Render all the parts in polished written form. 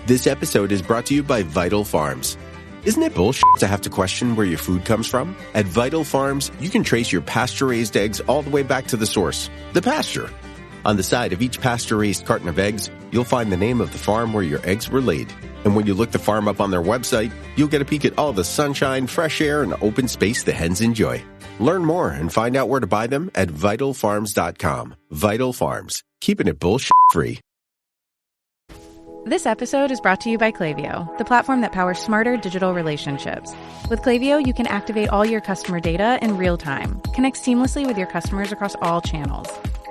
This episode is brought to you by Vital Farms. Isn't it bullshit to have to question where your food comes from? At Vital Farms, you can trace your pasture-raised eggs all the way back to the source, the pasture. On the side of each pasture-raised carton of eggs, you'll find the name of the farm where your eggs were laid. And when you look the farm up on their website, you'll get a peek at all the sunshine, fresh air, and open space the hens enjoy. Learn more and find out where to buy them at vitalfarms.com. Vital Farms, keeping it bullshit-free. This episode is brought to you by Klaviyo, the platform that powers smarter digital relationships. With Klaviyo, you can activate all your customer data in real time, connect seamlessly with your customers across all channels,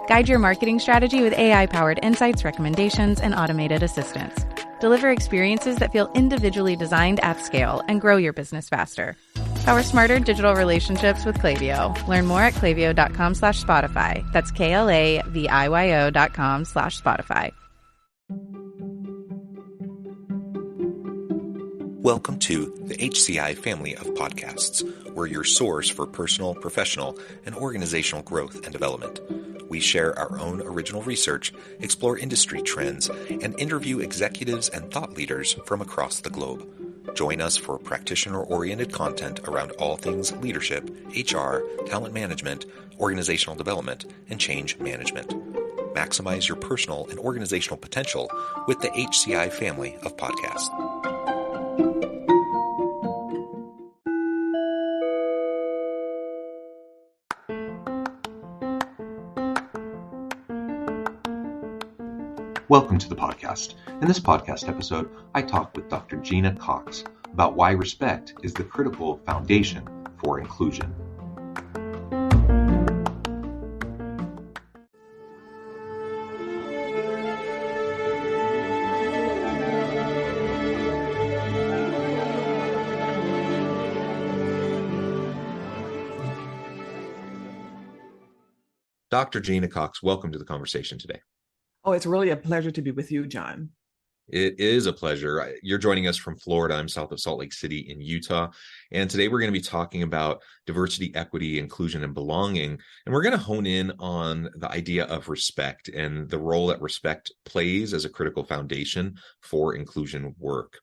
guide your marketing strategy with AI-powered insights, recommendations, and automated assistance, deliver experiences that feel individually designed at scale, and grow your business faster. Power smarter digital relationships with Klaviyo. Learn more at klaviyo.com/Spotify. That's KLAVIYO.com/Spotify. Welcome to the HCI family of podcasts. We're your source for personal, professional, and organizational growth and development. We share our own original research, explore industry trends, and interview executives and thought leaders from across the globe. Join us for practitioner-oriented content around all things leadership, HR, talent management, organizational development, and change management. Maximize your personal and organizational potential with the HCI family of podcasts. Welcome to the podcast. In this podcast episode, I talk with Dr. Gena Cox about why respect is the critical foundation for inclusion. Dr. Gena Cox, welcome to the conversation today. Oh, it's really a pleasure to be with you, John. It is a pleasure. You're joining us from Florida. I'm south of Salt Lake City in Utah. And today we're going to be talking about diversity, equity, inclusion, and belonging. And we're going to hone in on the idea of respect and the role that respect plays as a critical foundation for inclusion work.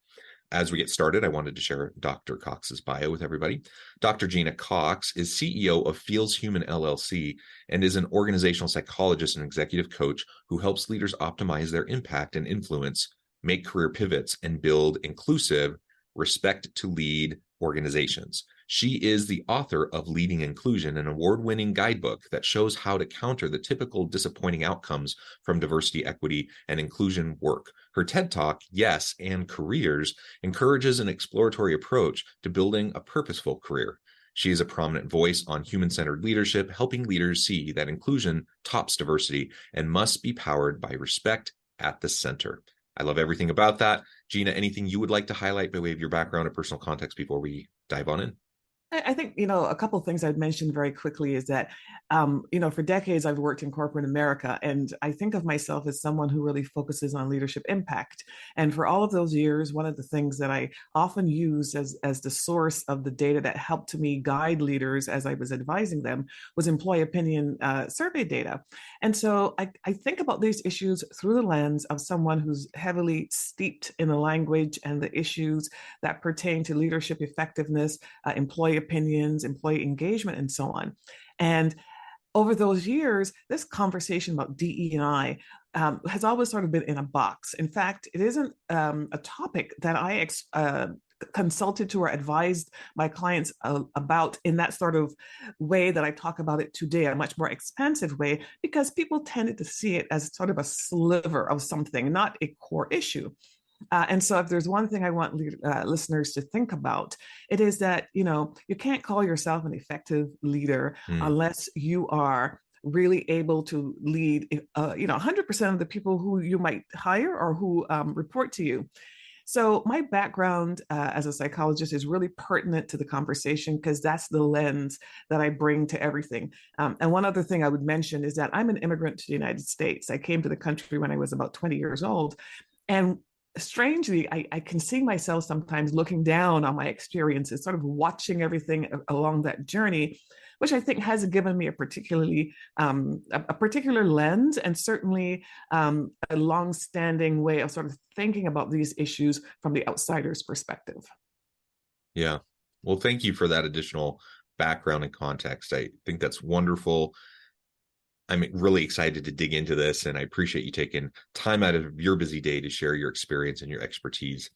As we get started, I wanted to share Dr. Cox's bio with everybody. Dr. Gena Cox is CEO of Feels Human LLC and is an organizational psychologist and executive coach who helps leaders optimize their impact and influence, make career pivots, and build inclusive, respect to lead organizations. She is the author of Leading Inclusion, an award-winning guidebook that shows how to counter the typical disappointing outcomes from diversity, equity, and inclusion work. Her TED Talk, Yes and Careers, encourages an exploratory approach to building a purposeful career. She is a prominent voice on human-centered leadership, helping leaders see that inclusion tops diversity and must be powered by respect at the center. I love everything about that. Gena, anything you would like to highlight by way of your background or personal context before we dive on in? I think, a couple of things I'd mention very quickly is that, for decades I've worked in corporate America, and I think of myself as someone who really focuses on leadership impact. And for all of those years, one of the things that I often used as the source of the data that helped me guide leaders as I was advising them was employee opinion survey data. And so I think about these issues through the lens of someone who's heavily steeped in the language and the issues that pertain to leadership effectiveness, employee opinions, employee engagement, and so on. And over those years, this conversation about DE&I has always sort of been in a box. In fact, it isn't a topic that I consulted to or advised my clients about in that sort of way that I talk about it today, a much more expansive way, because people tended to see it as sort of a sliver of something, not a core issue. And so if there's one thing I want listeners to think about, it is that, you can't call yourself an effective leader unless you are really able to lead, 100% of the people who you might hire or who report to you. So my background as a psychologist is really pertinent to the conversation because that's the lens that I bring to everything. And one other thing I would mention is that I'm an immigrant to the United States. I came to the country when I was about 20 years old. And strangely, I can see myself sometimes looking down on my experiences, sort of watching everything along that journey. which I think has given me a particular lens, and certainly a long-standing way of sort of thinking about these issues from the outsider's perspective. Yeah. Well, thank you for that additional background and context. I think that's wonderful. I'm really excited to dig into this, and I appreciate you taking time out of your busy day to share your experience and your expertise.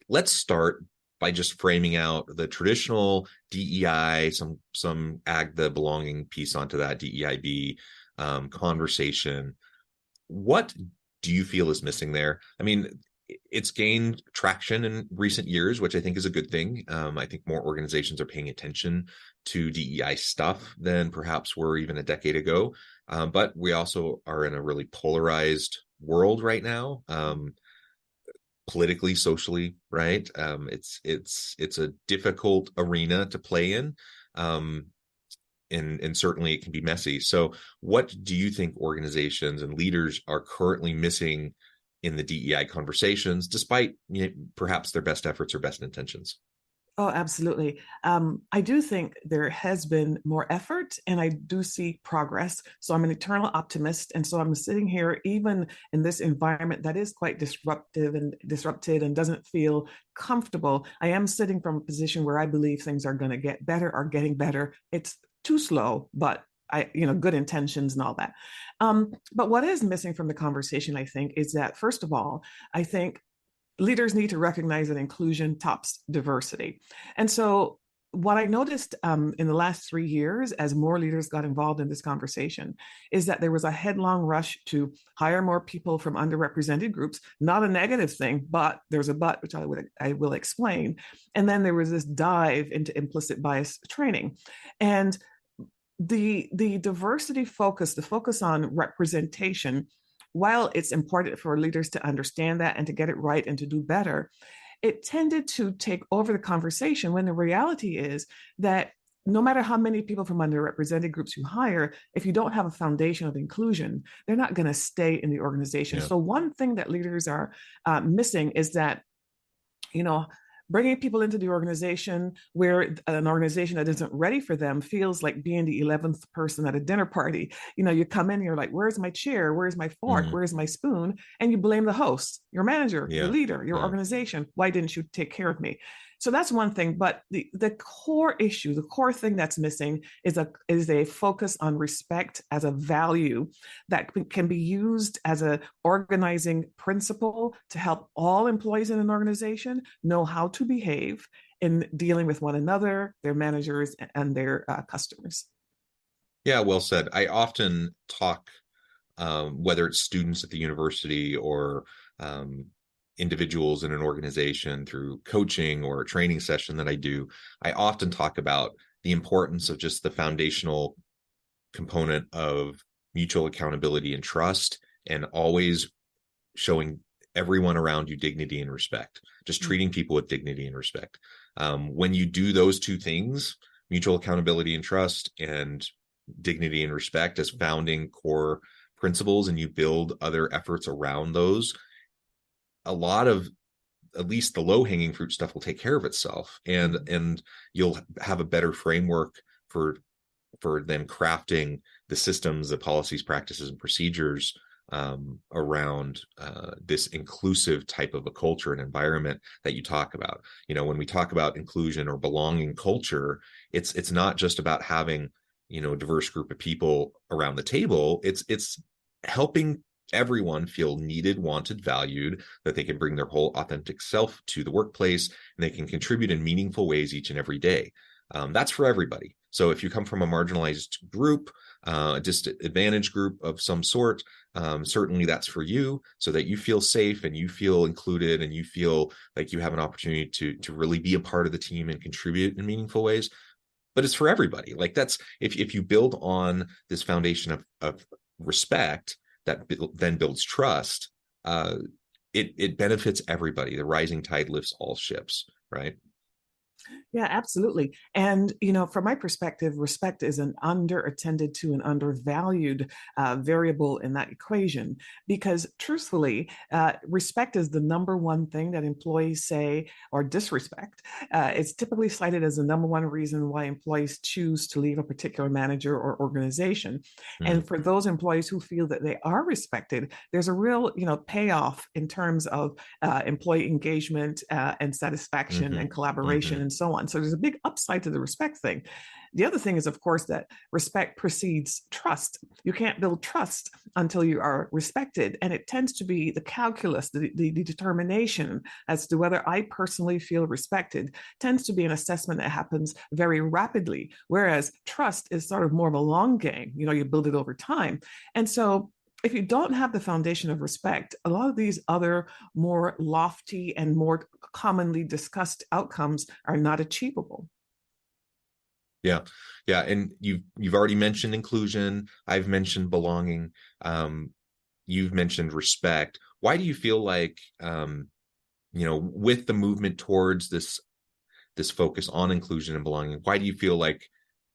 Let's start by just framing out the traditional DEI, some add the belonging piece onto that DEIB conversation. What do you feel is missing there? I mean, it's gained traction in recent years, which I think is a good thing. I think more organizations are paying attention to DEI stuff than perhaps were even a decade ago. But we also are in a really polarized world right now, politically, socially, right? It's a difficult arena to play in. And certainly it can be messy. So what do you think organizations and leaders are currently missing in the DEI conversations, despite perhaps their best efforts or best intentions? Oh, absolutely. I do think there has been more effort, and I do see progress. So I'm an eternal optimist. And so I'm sitting here, even in this environment that is quite disrupted and doesn't feel comfortable. I am sitting from a position where I believe things are going to get better, are getting better. It's too slow, but good intentions and all that. But what is missing from the conversation, I think, is that, first of all, I think leaders need to recognize that inclusion tops diversity. And so what I noticed in the last 3 years, as more leaders got involved in this conversation, is that there was a headlong rush to hire more people from underrepresented groups. Not a negative thing, but there's a but, which I will explain. And then there was this dive into implicit bias training. And the diversity focus, the focus on representation, while it's important for leaders to understand that and to get it right and to do better, it tended to take over the conversation, when the reality is that no matter how many people from underrepresented groups you hire, if you don't have a foundation of inclusion, they're not going to stay in the organization. Yeah. So one thing that leaders are missing is that, bringing people into the organization where an organization that isn't ready for them feels like being the 11th person at a dinner party. You come in and you're like, where's my chair? Where's my fork? Where's my spoon? And you blame the host, your manager, your leader, your organization. Why didn't you take care of me? So that's one thing. But the core issue, the core thing that's missing is a focus on respect as a value that can be used as an organizing principle to help all employees in an organization know how to behave in dealing with one another, their managers, and their customers. Yeah, well said. I often talk, whether it's students at the university or individuals in an organization through coaching or a training session that I do, I often talk about the importance of just the foundational component of mutual accountability and trust, and always showing everyone around you dignity and respect, just treating people with dignity and respect. When you do those two things, mutual accountability and trust, and dignity and respect as founding core principles, and you build other efforts around those, a lot of, at least the low-hanging fruit stuff, will take care of itself, and you'll have a better framework for them crafting the systems, the policies, practices, and procedures around this inclusive type of a culture and environment that you talk about. When we talk about inclusion or belonging culture, it's not just about having a diverse group of people around the table. It's helping everyone feel needed, wanted, valued, that they can bring their whole authentic self to the workplace, and they can contribute in meaningful ways each and every day. That's for everybody. So if you come from a marginalized group, a disadvantaged group of some sort, certainly that's for you, so that you feel safe and you feel included and you feel like you have an opportunity to really be a part of the team and contribute in meaningful ways. But it's for everybody. Like, that's, if you build on this foundation of respect that then builds trust, it benefits everybody. The rising tide lifts all ships, right? Yeah, absolutely. And, from my perspective, respect is an underattended to and undervalued variable in that equation because, truthfully, respect is the number one thing that employees say or disrespect. It's typically cited as the number one reason why employees choose to leave a particular manager or organization. Mm, And for those employees who feel that they are respected, there's a real, payoff in terms of employee engagement and satisfaction hmm and collaboration hmm and so on. So there's a big upside to the respect thing. The other thing is, of course, that respect precedes trust. You can't build trust until you are respected. And it tends to be the calculus, the determination as to whether I personally feel respected tends to be an assessment that happens very rapidly. Whereas trust is sort of more of a long game. You build it over time. And so if you don't have the foundation of respect, a lot of these other more lofty and more commonly discussed outcomes are not achievable. Yeah, yeah, and you've already mentioned inclusion. I've mentioned belonging. Um, you've mentioned respect. Why do you feel like with the movement towards this focus on inclusion and belonging, why do you feel like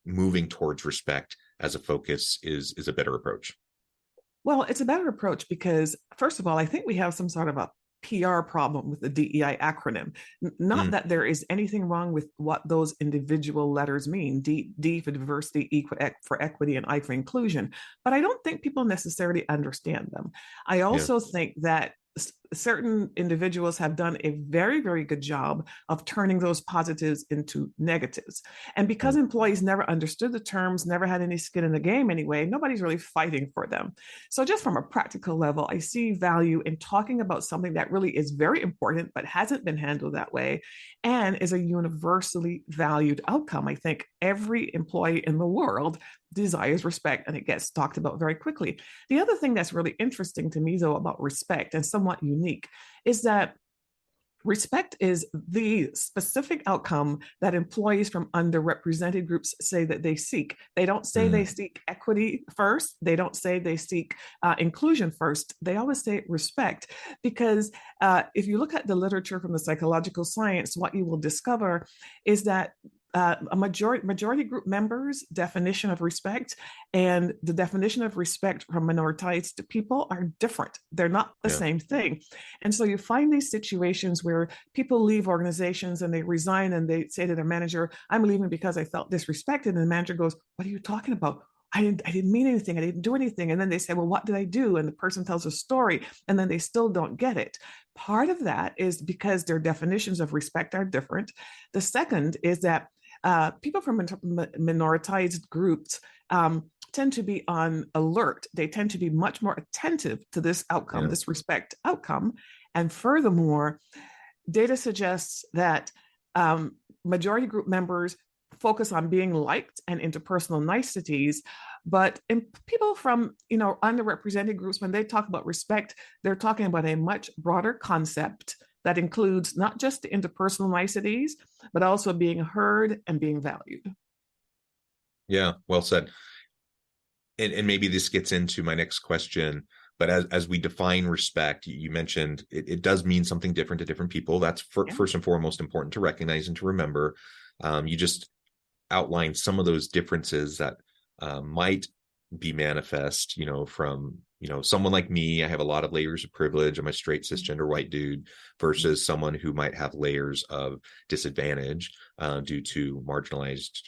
moving towards respect as a focus is a better approach? Well, it's a better approach because, first of all, I think we have some sort of a PR problem with the DEI acronym. Not Mm, that there is anything wrong with what those individual letters mean, D for diversity, E for equity, and I for inclusion, but I don't think people necessarily understand them. I yeah. also think that certain individuals have done a very, very good job of turning those positives into negatives. And because Mm, employees never understood the terms, never had any skin in the game anyway, nobody's really fighting for them. So, just from a practical level, I see value in talking about something that really is very important, but hasn't been handled that way and is a universally valued outcome. I think every employee in the world desires respect and it gets talked about very quickly. The other thing that's really interesting to me, though, about respect and somewhat unique is that respect is the specific outcome that employees from underrepresented groups say that they seek. They don't say they mm, seek equity first. They don't say they seek inclusion first. They always say respect because if you look at the literature from the psychological science, what you will discover is that a majority group members' definition of respect and the definition of respect from minoritized people are different. They're not the yeah. same thing. And so you find these situations where people leave organizations and they resign and they say to their manager, I'm leaving because I felt disrespected. And the manager goes, what are you talking about? I didn't mean anything. I didn't do anything. And then they say, well, what did I do? And the person tells a story and then they still don't get it. Part of that is because their definitions of respect are different. The second is that people from minoritized groups tend to be on alert. They tend to be much more attentive to this outcome, Yeah. this respect outcome. And furthermore, data suggests that majority group members focus on being liked and interpersonal niceties, but in people from underrepresented groups, when they talk about respect, they're talking about a much broader concept that includes not just the interpersonal niceties, but also being heard and being valued. Yeah, well said. And maybe this gets into my next question, but as we define respect, you mentioned it does mean something different to different people. That's Yeah. first and foremost important to recognize and to remember. You just outlined some of those differences that might be manifest, from someone like me. I have a lot of layers of privilege. I'm a straight cisgender white dude versus someone who might have layers of disadvantage due to marginalized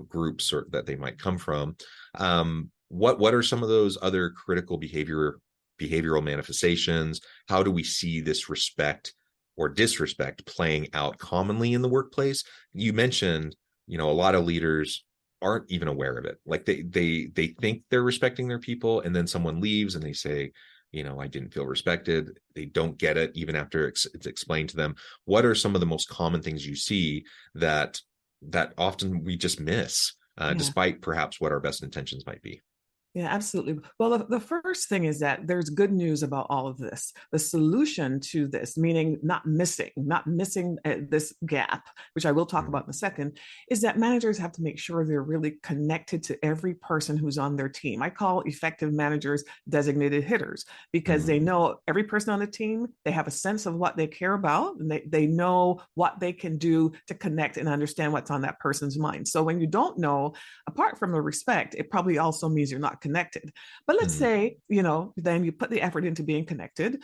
groups or that they might come from. What are some of those other critical behavioral manifestations? How do we see this respect or disrespect playing out commonly in the workplace? You mentioned a lot of leaders aren't even aware of it. Like they think they're respecting their people, and then someone leaves and they say, I didn't feel respected. They don't get it even after it's explained to them. What are some of the most common things you see that often we just miss, Yeah. despite perhaps what our best intentions might be? Yeah, absolutely. Well, the first thing is that there's good news about all of this. The solution to this, meaning not missing this gap, which I will talk Mm, about in a second, is that managers have to make sure they're really connected to every person who's on their team. I call effective managers designated hitters because they mm, know every person on the team, they have a sense of what they care about, and they know what they can do to connect and understand what's on that person's mind. So when you don't know, apart from the respect, it probably also means you're not connected. But let's mm, say, then you put the effort into being connected.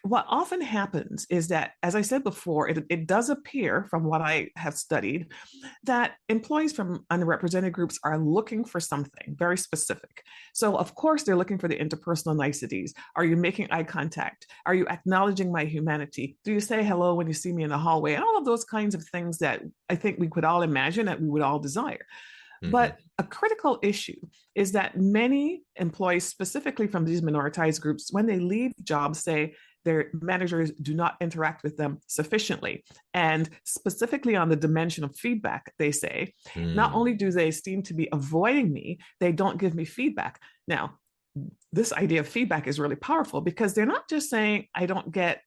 What often happens is that, as I said before, it does appear from what I have studied that employees from underrepresented groups are looking for something very specific. So, of course, they're looking for the interpersonal niceties. Are you making eye contact? Are you acknowledging my humanity? Do you say hello when you see me in the hallway? And all of those kinds of things that I think we could all imagine that we would all desire. mhm, But a critical issue is that many employees, specifically from these minoritized groups, when they leave jobs, say their managers do not interact with them sufficiently. And specifically on the dimension of feedback, they say, not mm, only do they seem to be avoiding me, they don't give me feedback. Now, this idea of feedback is really powerful because they're not just saying, I don't get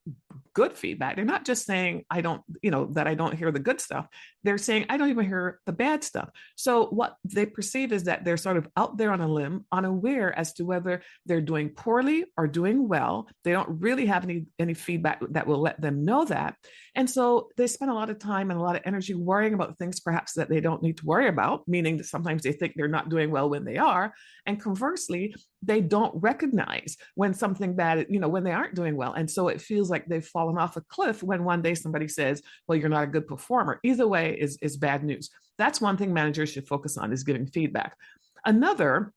good feedback. They're not just saying that I don't hear the good stuff. They're saying I don't even hear the bad stuff. So what they perceive is that they're sort of out there on a limb, unaware as to whether they're doing poorly or doing well. They don't really have any feedback that will let them know that. And so they spend a lot of time and a lot of energy worrying about things perhaps that they don't need to worry about, meaning that sometimes they think they're not doing well when they are. And conversely, they don't recognize when something bad, when they aren't doing well. And so it feels like they've fallen off a cliff when one day somebody says, well, you're not a good performer. Either way is bad news. That's one thing managers should focus on, is giving feedback. Another,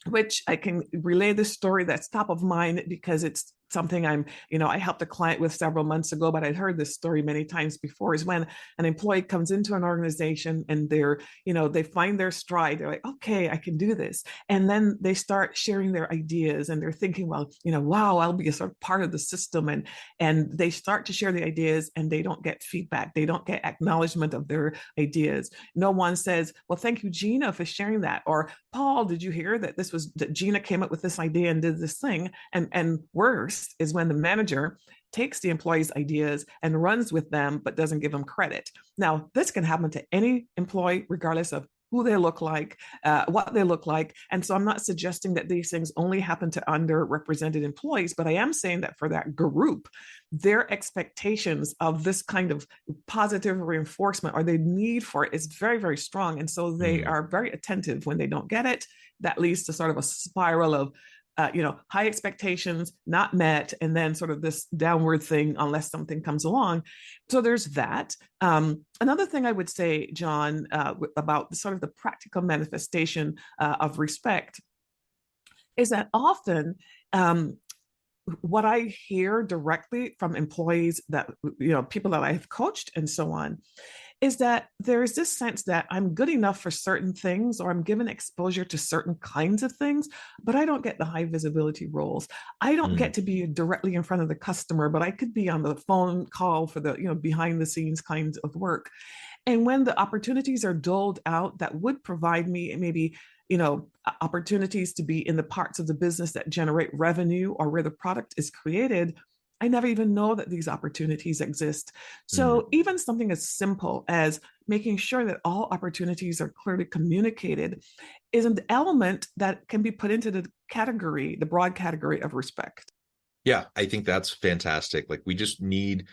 which I can relay this story that's top of mind because it's something I helped a client with several months ago, but I'd heard this story many times before, is when an employee comes into an organization and they find their stride. They're like, okay, I can do this. And then they start sharing their ideas and they're thinking, well, wow, I'll be a sort of part of the system. And they start to share the ideas and they don't get feedback. They don't get acknowledgement of their ideas. No one says, well, thank you, Gena, for sharing that. Or, Paul, did you hear that Gena came up with this idea and did this thing? And worse is when the manager takes the employee's ideas and runs with them, but doesn't give them credit. Now, this can happen to any employee, regardless of who they look like, what they look like. And so I'm not suggesting that these things only happen to underrepresented employees, but I am saying that for that group, their expectations of this kind of positive reinforcement or the need for it is very, very strong. And so they mm. are very attentive when they don't get it. That leads to sort of a spiral of high expectations not met, and then sort of this downward thing unless something comes along. So there's that. Another thing I would say, John, about sort of the practical manifestation of respect is that often what I hear directly from employees that, people that I've coached and so on, is that there is this sense that I'm good enough for certain things or I'm given exposure to certain kinds of things, but I don't get the high visibility roles. I don't Mm, get to be directly in front of the customer, but I could be on the phone call for the, behind the scenes kinds of work. And when the opportunities are doled out that would provide me maybe opportunities to be in the parts of the business that generate revenue or where the product is created, I never even know that these opportunities exist. mm. So even something as simple as making sure that all opportunities are clearly communicated is an element that can be put into the broad category of respect. Yeah, I think that's fantastic. Like, we just need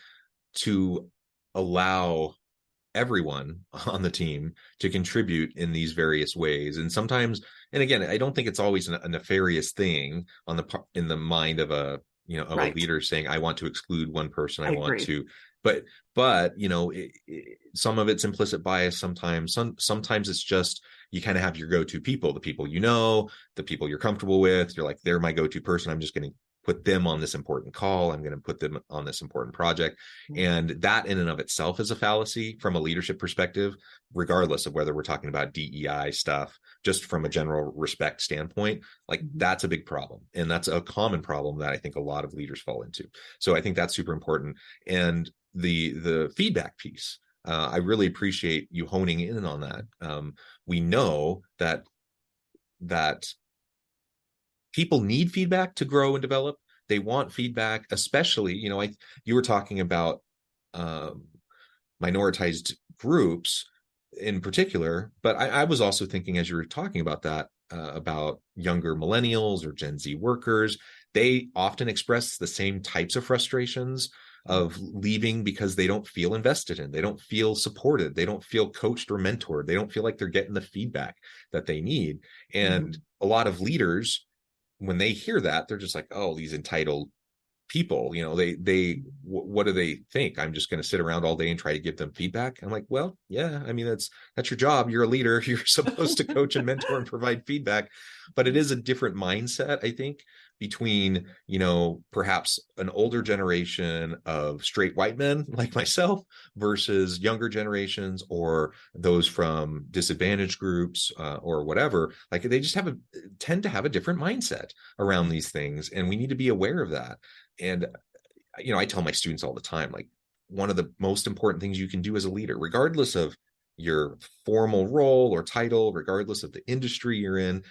to allow everyone on the team to contribute in these various ways. And sometimes, and again, I don't think it's always a nefarious thing in the mind of a Right. leader saying, I want to exclude one person, I I want agree. to, but some of it's implicit bias. Sometimes it's just, you kind of have your go-to people, the people the people you're comfortable with. You're like, they're my go-to person, I'm just going to put them on this important call, I'm going to put them on this important project. And that in and of itself is a fallacy from a leadership perspective, regardless of whether we're talking about DEI stuff. Just from a general respect standpoint, like, that's a big problem, and that's a common problem that I think a lot of leaders fall into. So I think that's super important. And the feedback piece, I really appreciate you honing in on that. We know that people need feedback to grow and develop. They want feedback, especially, you were talking about um, minoritized groups in particular, but I was also thinking as you were talking about that, about younger millennials or Gen Z workers. They often express the same types of frustrations of leaving because they don't feel invested in, they don't feel supported, they don't feel coached or mentored, they don't feel like they're getting the feedback that they need. And a lot of leaders, when they hear that, they're just like, oh, these entitled people, what do they think? I'm just going to sit around all day and try to give them feedback? I'm like, well, yeah, I mean, that's your job. You're a leader. You're supposed to coach and mentor and provide feedback. But it is a different mindset, I think, between, perhaps an older generation of straight white men like myself versus younger generations or those from disadvantaged groups, or whatever. Like, they just tend to have a different mindset around these things, and we need to be aware of that. And I tell my students all the time, like, one of the most important things you can do as a leader, regardless of your formal role or title, regardless of the industry you're in,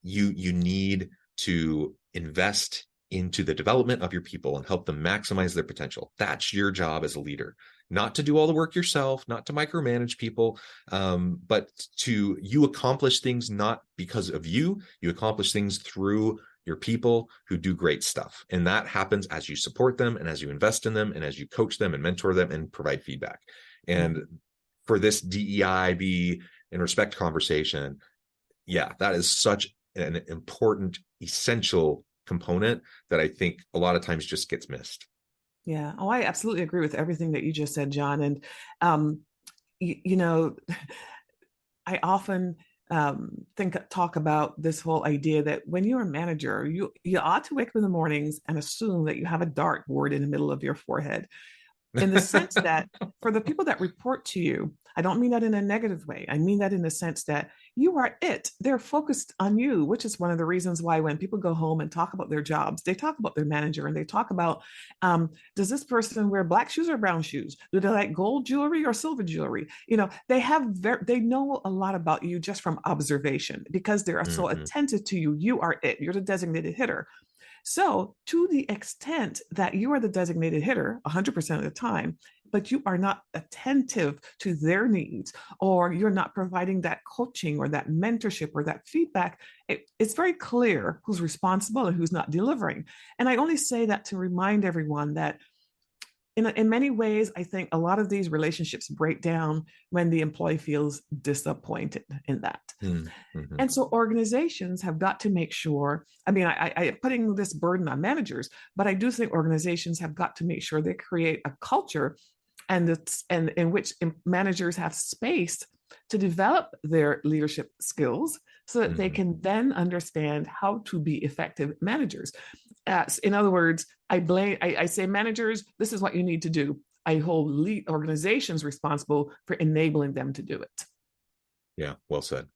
you need to invest into the development of your people and help them maximize their potential. That's your job as a leader, not to do all the work yourself, not to micromanage people, but you accomplish things not because of you accomplish things through your people who do great stuff. And that happens as you support them and as you invest in them and as you coach them and mentor them and provide feedback. And for this DEIB and respect conversation, yeah, that is such an important, essential component that I think a lot of times just gets missed. Yeah. Oh, I absolutely agree with everything that you just said, John. And, I often talk about this whole idea that when you're a manager, you ought to wake up in the mornings and assume that you have a dartboard in the middle of your forehead, in the sense that for the people that report to you, I don't mean that in a negative way. I mean that in the sense that you are it. They're focused on you, which is one of the reasons why when people go home and talk about their jobs, they talk about their manager and they talk about, does this person wear black shoes or brown shoes? Do they like gold jewelry or silver jewelry? They know a lot about you just from observation because they're so attentive to you. You are it. You're the designated hitter. So to the extent that you are the designated hitter 100% of the time, but you are not attentive to their needs, or you're not providing that coaching or that mentorship or that feedback, it's very clear who's responsible and who's not delivering. And I only say that to remind everyone that in many ways, I think a lot of these relationships break down when the employee feels disappointed in that. Mm-hmm. And so organizations have got to make sure, I putting this burden on managers, but I do think organizations have got to make sure they create a culture and in which managers have space to develop their leadership skills so that they can then understand how to be effective managers. In other words, I say, managers, this is what you need to do. I hold lead organizations responsible for enabling them to do it. Yeah, well said.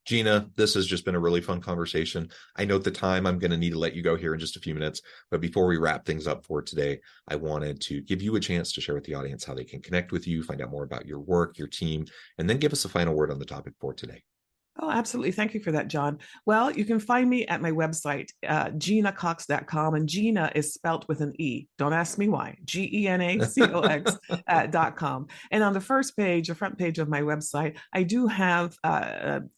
Gena, this has just been a really fun conversation. I note the time. I'm going to need to let you go here in just a few minutes. But before we wrap things up for today, I wanted to give you a chance to share with the audience how they can connect with you, find out more about your work, your team, and then give us a final word on the topic for today. Oh, absolutely. Thank you for that, John. Well, you can find me at my website, genacox.com, and Gena is spelt with an E. Don't ask me why. GENACOX.com. And on the front page of my website, I do have an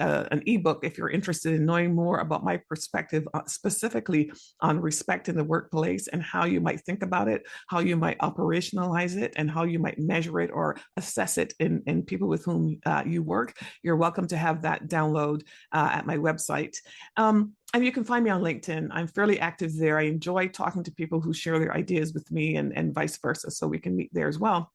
ebook if you're interested in knowing more about my perspective specifically on respect in the workplace and how you might think about it, how you might operationalize it, and how you might measure it or assess it in people with whom you work. You're welcome to have that download at my website. And you can find me on LinkedIn. I'm fairly active there. I enjoy talking to people who share their ideas with me and vice versa. So we can meet there as well.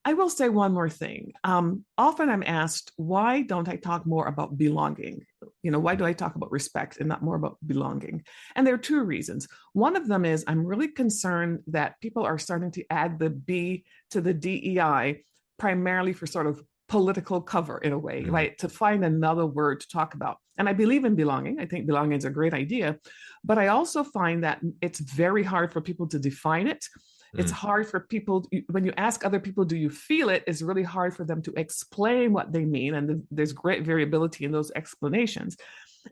I will say one more thing. Often I'm asked, why don't I talk more about belonging? Why do I talk about respect and not more about belonging? And there are two reasons. One of them is I'm really concerned that people are starting to add the B to the DEI primarily for sort of political cover in a way, right? To find another word to talk about. And I believe in belonging. I think belonging is a great idea, but I also find that it's very hard for people to define it. It's hard for people, when you ask other people, do you feel it? It's really hard for them to explain what they mean. And there's great variability in those explanations.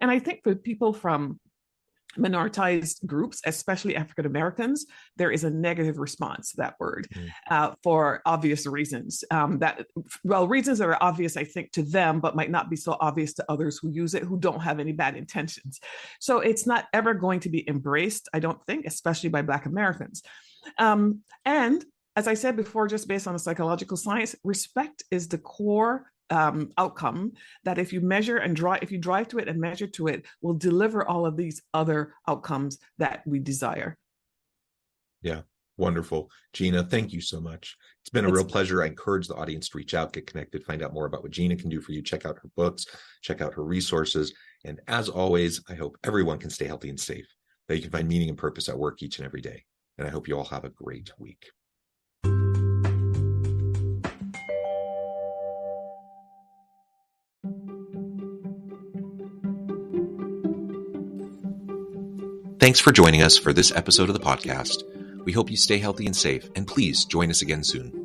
And I think for people from minoritized groups, especially African Americans, there is a negative response to that word for obvious reasons. Reasons that are obvious, I think, to them, but might not be so obvious to others who use it, who don't have any bad intentions. So it's not ever going to be embraced, I don't think, especially by Black Americans. And as I said before, just based on the psychological science, respect is the core outcome that if you measure and if you drive to it and measure to it, will deliver all of these other outcomes that we desire. Yeah, wonderful. Gena, thank you so much. It's been a real pleasure. I encourage the audience to reach out, get connected, find out more about what Gena can do for you. Check out her books, check out her resources. And as always, I hope everyone can stay healthy and safe, that you can find meaning and purpose at work each and every day. And I hope you all have a great week. Thanks for joining us for this episode of the podcast. We hope you stay healthy and safe, and please join us again soon.